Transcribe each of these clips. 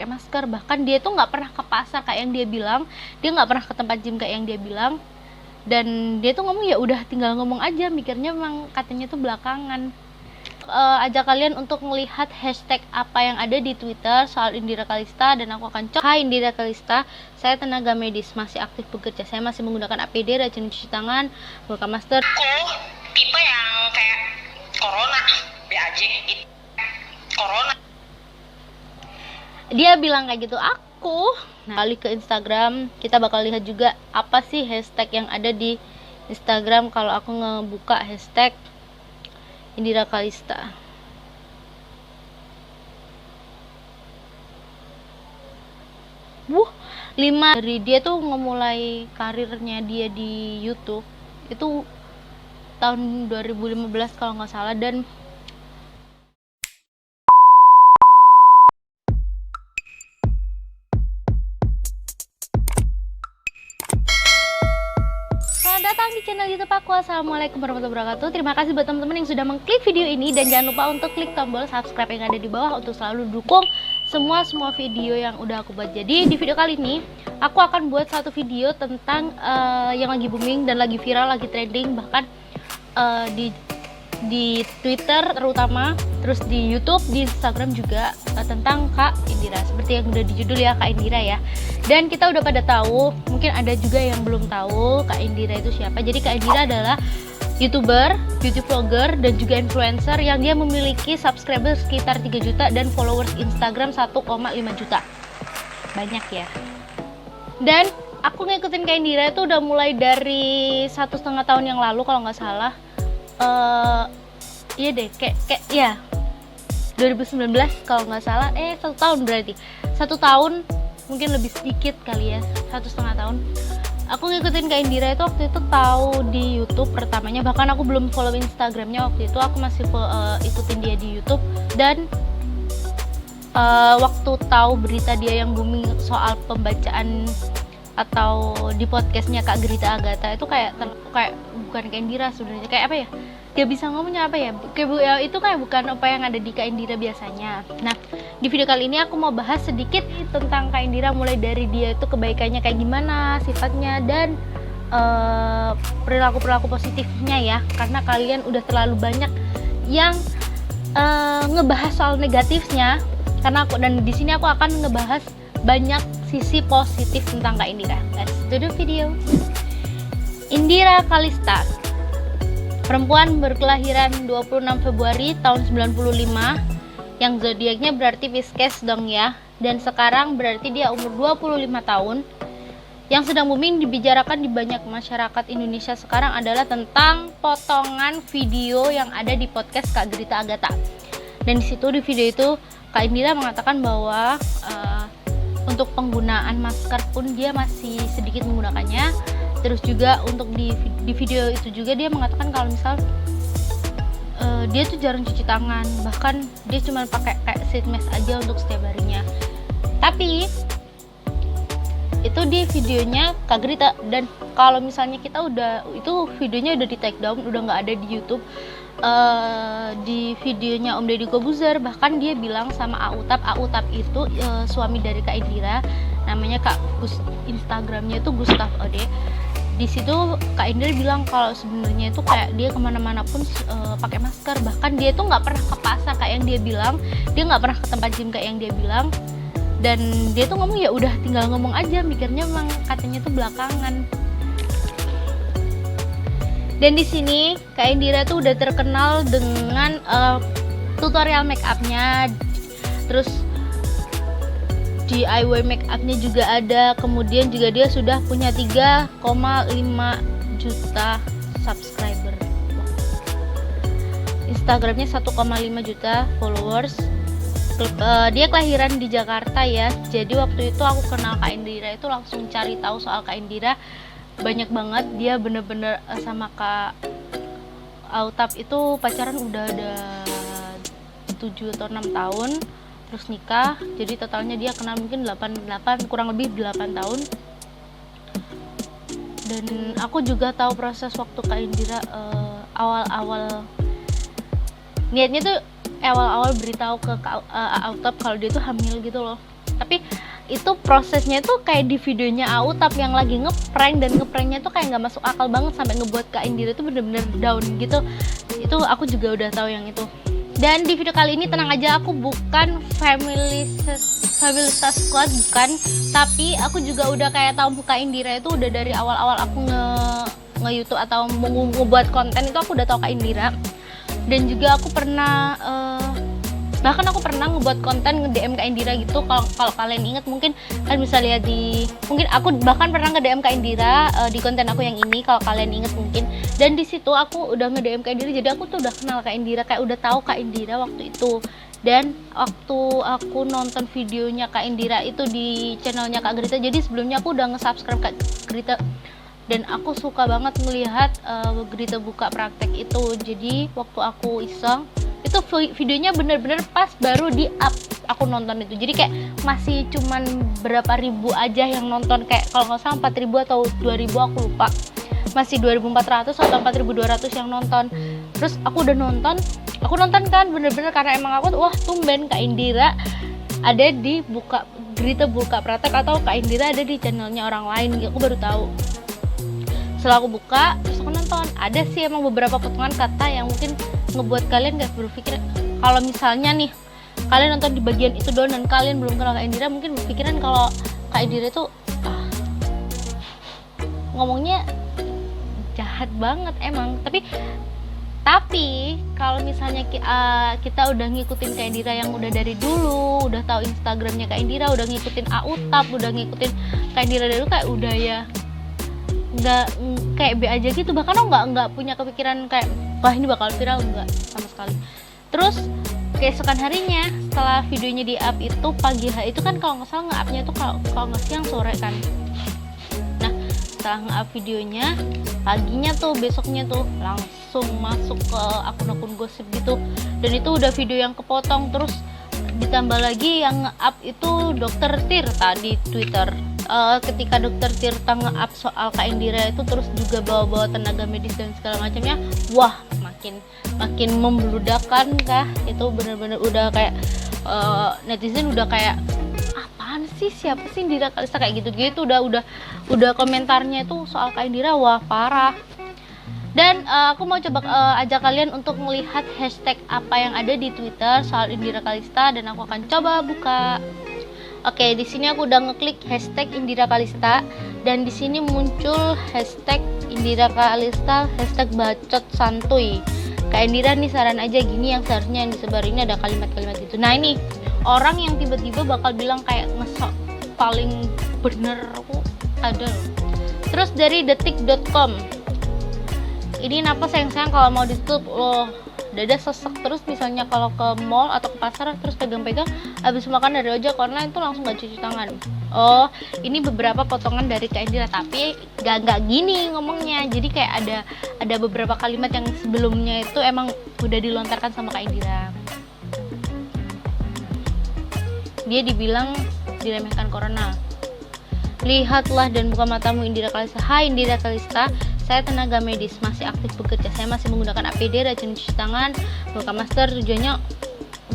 pakai masker, bahkan dia tuh nggak pernah ke pasar kayak yang dia bilang, dia nggak pernah ke tempat gym kayak yang dia bilang, dan dia tuh ngomong ya udah tinggal ngomong aja, mikirnya memang katanya tuh belakangan. Ajak kalian untuk melihat hashtag apa yang ada di Twitter soal Indira Kalista, dan aku akan cek. Hai Indira Kalista, saya tenaga medis, masih aktif bekerja, saya masih menggunakan APD, rajin cuci tangan, menggunakan masker. Aku tipe yang kayak corona, be aja gitu. Corona. Dia bilang kayak gitu aku. Nah, balik ke Instagram, kita bakal lihat juga apa sih hashtag yang ada di Instagram kalau aku ngebuka hashtag Indira Kalista. Wuh, 5 dari dia tuh ngemulai karirnya dia di YouTube itu tahun 2015 kalau nggak salah, dan datang di channel YouTube aku. Assalamualaikum warahmatullahi wabarakatuh. Terima kasih buat teman-teman yang sudah mengklik video ini, dan jangan lupa untuk klik tombol subscribe yang ada di bawah untuk selalu dukung semua video yang udah aku buat. Jadi di video kali ini aku akan buat satu video tentang yang lagi booming dan lagi viral, lagi trending, bahkan di Twitter terutama, terus di YouTube, di Instagram juga, tentang Kak Indira. Seperti yang udah di judul ya, Kak Indira ya. Dan kita udah pada tahu, mungkin ada juga yang belum tahu Kak Indira itu siapa. Jadi Kak Indira adalah YouTuber, beauty vlogger, dan juga influencer yang dia memiliki subscriber sekitar 3 juta dan followers Instagram 1,5 juta. Banyak ya. Dan aku ngikutin Kak Indira itu udah mulai dari 1,5 tahun yang lalu kalau nggak salah. Iya deh, kayak ya 2019 kalau nggak salah. 1 tahun berarti 1 tahun, mungkin lebih sedikit kali ya, 1,5 tahun. Aku ngikutin Kak Indira itu waktu itu tahu di YouTube pertamanya, bahkan aku belum follow Instagramnya waktu itu, aku masih ikutin dia di YouTube. Dan waktu tahu berita dia yang booming soal pembacaan atau di podcastnya Kak Grita Agatha, itu kayak bukan Kak Indira sebenarnya, kayak apa ya, dia bisa ngomongnya apa ya, itu kayak bukan apa yang ada di Kak Indira biasanya. Nah, di video kali ini aku mau bahas sedikit tentang Kak Indira, mulai dari dia itu kebaikannya kayak gimana, sifatnya, dan perilaku positifnya ya, karena kalian udah terlalu banyak yang ngebahas soal negatifnya, karena dan di sini aku akan ngebahas banyak sisi positif tentang Kak Indira. Let's do the video. Indira Kalista, perempuan berkelahiran 26 Februari tahun 95, yang zodiaknya berarti Pisces dong ya, dan sekarang berarti dia umur 25 tahun. Yang sedang booming dibicarakan di banyak masyarakat Indonesia sekarang adalah tentang potongan video yang ada di podcast Kak Grita Agatha. Dan di situ, di video itu, Kak Indira mengatakan bahwa untuk penggunaan masker pun dia masih sedikit menggunakannya. Terus juga untuk di video itu juga dia mengatakan kalau misal dia tuh jarang cuci tangan, bahkan dia cuma pakai kayak sheet mask aja untuk setiap harinya. Tapi itu di videonya Kak Grita, dan kalau misalnya kita itu videonya udah di take down, udah nggak ada di YouTube. Di videonya Om Deddy Kobuzer, bahkan dia bilang sama Autap itu suami dari Kak Indira, namanya Instagramnya itu Gustaf Ode. Di situ Kak Indira bilang kalau sebenarnya itu kayak dia kemana-mana pun pakai masker, bahkan dia tuh nggak pernah ke pasar kayak yang dia bilang, dia nggak pernah ke tempat gym kayak yang dia bilang, dan dia tuh ngomong ya udah tinggal ngomong aja, mikirnya memang katanya tuh belakangan. Dan di sini Kak Indira tuh udah terkenal dengan tutorial make upnya, terus DIY make upnya juga ada. Kemudian juga dia sudah punya 3,5 juta subscriber. Instagramnya 1,5 juta followers. Dia kelahiran di Jakarta ya. Jadi waktu itu aku kenal Kak Indira itu langsung cari tahu soal Kak Indira. Banyak banget, dia bener-bener sama Kak Autap itu pacaran udah ada 7 atau 6 tahun, terus nikah. Jadi totalnya dia kenal mungkin 8 kurang lebih 8 tahun. Dan aku juga tahu proses waktu Kak Indira awal-awal niatnya tuh, awal-awal beritahu ke Autap kalau dia tuh hamil gitu loh. Tapi itu prosesnya itu kayak di videonya Autap yang lagi ngeprank, dan ngepranknya tuh kayak nggak masuk akal banget sampai ngebuat Kak Indira itu bener-bener down gitu. Itu aku juga udah tahu yang itu. Dan di video kali ini tenang aja, aku bukan Feminista Squad, bukan, tapi aku juga udah kayak tahu Kak Indira itu udah dari awal-awal aku nge-YouTube atau ngebuat konten itu aku udah tahu Kak Indira. Dan juga aku pernah bahkan aku pernah ngebuat konten nge-DM Kak Indira gitu. Kalau kalian inget mungkin kalian bisa lihat mungkin aku bahkan pernah nge-DM Kak Indira di konten aku yang ini, kalau kalian inget mungkin. Dan di situ aku udah nge-DM Kak Indira, jadi aku tuh udah kenal Kak Indira, kayak udah tahu Kak Indira waktu itu. Dan waktu aku nonton videonya Kak Indira itu di channelnya Kak Grita, jadi sebelumnya aku udah nge-subscribe Kak Grita, dan aku suka banget melihat Grita buka praktek itu. Jadi waktu aku iseng itu videonya bener-bener pas baru di up aku nonton itu, jadi kayak masih cuman berapa ribu aja yang nonton, kayak kalau nggak salah 4.000 atau 2.000, aku lupa, masih 2.400 atau 4.200 yang nonton. Terus aku udah nonton kan bener-bener karena emang aku wah tumben Kak Indira ada di Grita buka praktek, atau Kak Indira ada di channelnya orang lain, aku baru tahu. Setelah aku buka, terus aku nonton, ada sih emang beberapa potongan kata yang mungkin ngebuat kalian gak berpikir, kalau misalnya nih kalian nonton di bagian itu doang dan kalian belum kenal Kak Indira, mungkin berpikiran kalau Kak Indira itu ngomongnya jahat banget emang. Tapi kalau misalnya kita udah ngikutin Kak Indira yang udah dari dulu, udah tahu Instagramnya Kak Indira, udah ngikutin Autap, udah ngikutin Kak Indira dari dulu, kayak udah ya nggak kayak B aja gitu. Bahkan aku nggak punya kepikiran kayak wah ini bakal viral, nggak sama sekali. Terus keesokan harinya setelah videonya di up itu pagi hari itu kan, kalau nggak salah nge-upnya itu kalau nggak siang sore kan. Nah setelah nge-up videonya paginya tuh, besoknya tuh langsung masuk ke akun-akun gosip gitu, dan itu udah video yang kepotong. Terus ditambah lagi yang nge-up itu Dokter Tirta di Twitter. Ketika Dokter Tirta nge-up soal Kak Indira itu, terus juga bawa-bawa tenaga medis dan segala macamnya, wah makin membludakan kah. Itu bener-bener udah kayak netizen udah kayak apaan sih, siapa sih Indira Kalista, kayak gitu-gitu. Udah komentarnya itu soal Kak Indira, wah parah. Dan aku mau coba ajak kalian untuk melihat hashtag apa yang ada di Twitter soal Indira Kalista, dan aku akan coba buka. Oke, di sini aku udah ngeklik hashtag Indira Kalista, dan di sini muncul hashtag Indira Kalista, hashtag bacot santuy. Kak Indira nih saran aja gini, yang seharusnya yang disebar ini ada kalimat-kalimat gitu. Nah ini orang yang tiba-tiba bakal bilang kayak ngesok paling bener, aku ada loh. Terus dari detik.com, ini kenapa sayang-sayang kalau mau ditutup loh, dada sesek terus misalnya kalau ke mall atau ke pasar terus pegang-pegang habis makan dari ojek karena itu langsung gak cuci tangan. Oh ini beberapa potongan dari Kak Indira, tapi gak gini ngomongnya. Jadi kayak ada beberapa kalimat yang sebelumnya itu emang udah dilontarkan sama Kak Indira. Dia dibilang diremehkan corona. Lihatlah dan buka matamu Indira Kalista. Hai Indira Kalista, saya tenaga medis, masih aktif bekerja. Saya masih menggunakan APD, rajin cuci tangan, buka masker. Tujuannya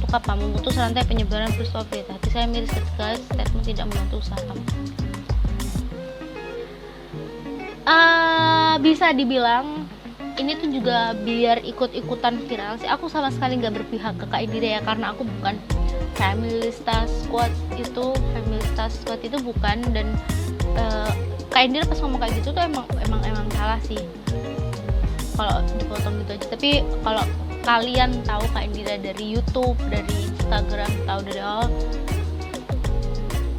untuk apa? Memutus rantai penyebaran virus COVID. Hati saya miris ketika statement tidak membantu usaha kamu. Bisa dibilang ini tuh juga biar ikut-ikutan viral sih. Aku sama sekali nggak berpihak ke Kak Indira ya, karena aku bukan Feminista Squad itu bukan. Dan Kak Indira pas ngomong kayak gitu tuh emang salah sih kalau dipotong gitu aja. Tapi kalau kalian tahu Kak Indira dari YouTube, dari Instagram, tahu dari awal,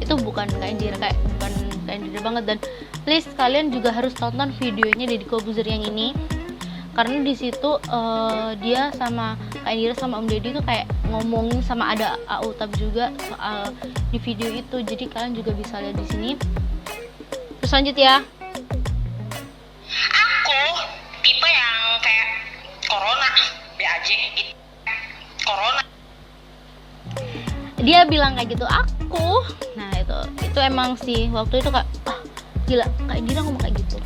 itu bukan Kak Indira, bukan Kak Indira banget. Dan please kalian juga harus tonton videonya Deddy Kobuzer yang ini, karena di situ dia sama Kak Indira sama Om Deddy tuh kayak ngomongin, sama ada Autap juga soal di video itu. Jadi kalian juga bisa lihat di sini. Terus lanjut ya. Aku tipe yang kayak corona, B aja gitu. Corona. Dia bilang kayak gitu aku. Nah itu emang sih waktu itu Kak, gila Kak Indira ngomong kayak gitu.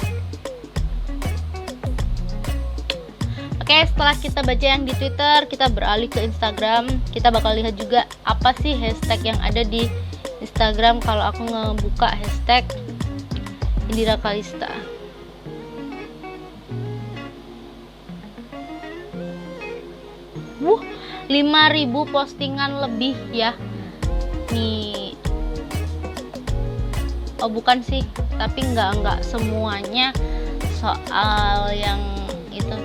Oke, setelah kita baca yang di Twitter, kita beralih ke Instagram. Kita bakal lihat juga apa sih hashtag yang ada di Instagram kalau aku ngebuka hashtag Indira Kalista. Wuh, 5.000 postingan lebih ya. Nih. Oh bukan sih, tapi nggak semuanya soal yang itu.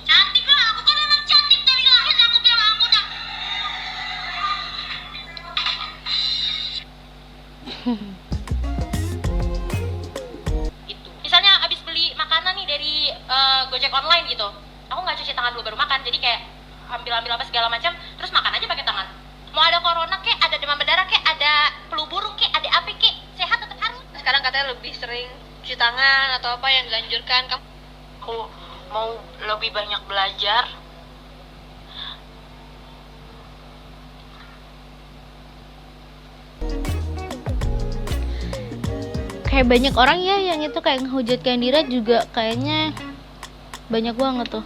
Cantik lah, aku kan emang cantik dari lahir. Aku bilang aku udah. Gitu. Misalnya abis beli makanan nih dari Gojek online gitu, aku nggak cuci tangan dulu baru makan. Jadi kayak ambil apa segala macam, terus makan aja pakai tangan. Mau ada corona kek, ada demam berdarah kek, ada flu burung kek, ada apa kek, sehat tetap harus. Sekarang katanya lebih sering cuci tangan atau apa yang dianjurkan. Aku mau lebih banyak belajar. Kayak banyak orang ya yang itu kayak ngehujat kayak Indira juga kayaknya banyak banget tuh.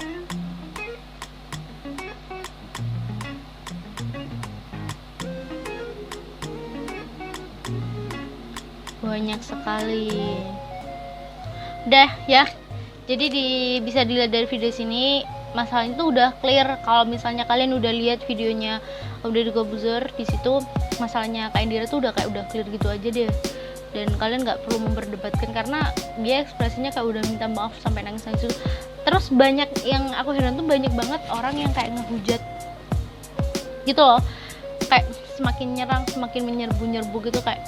Banyak sekali. Udah ya. Jadi bisa dilihat dari video sini, masalah itu udah clear. Kalau misalnya kalian udah lihat videonya udah Corbuzier, di situ masalahnya Kak Indira tuh udah clear gitu aja deh. Dan kalian nggak perlu memperdebatkan karena dia ekspresinya kayak udah minta maaf sampai nangis gitu. Terus banyak yang aku heran tuh, banyak banget orang yang kayak ngehujat gitu loh, kayak semakin nyerang, semakin menyerbu gitu, kayak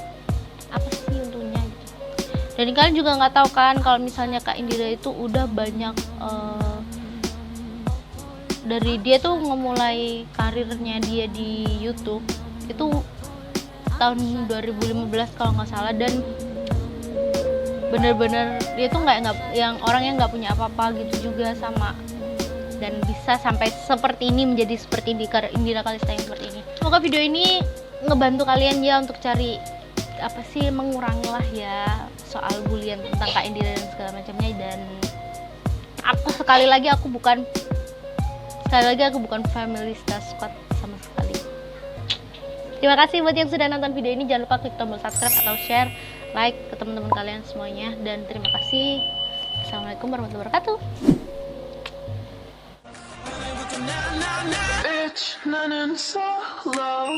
apa sih untungnya gitu. Dan kalian juga nggak tahu kan kalau misalnya Kak Indira itu udah banyak dari dia tuh ngemulai karirnya dia di YouTube itu tahun 2015 kalau nggak salah, dan bener-bener dia tuh nggak yang orangnya nggak punya apa-apa gitu juga sama, dan bisa sampai seperti ini, menjadi seperti Indira Kalista yang seperti ini. Semoga video ini ngebantu kalian ya untuk cari apa sih, mengurangi lah ya soal bulian tentang Kak Indira dan segala macamnya. Dan aku sekali lagi aku bukan Feminista Squad sama sekali. Terima kasih buat yang sudah nonton video ini. Jangan lupa klik tombol subscribe atau share, like ke teman-teman kalian semuanya. Dan terima kasih. Assalamualaikum warahmatullahi wabarakatuh. It's running so low.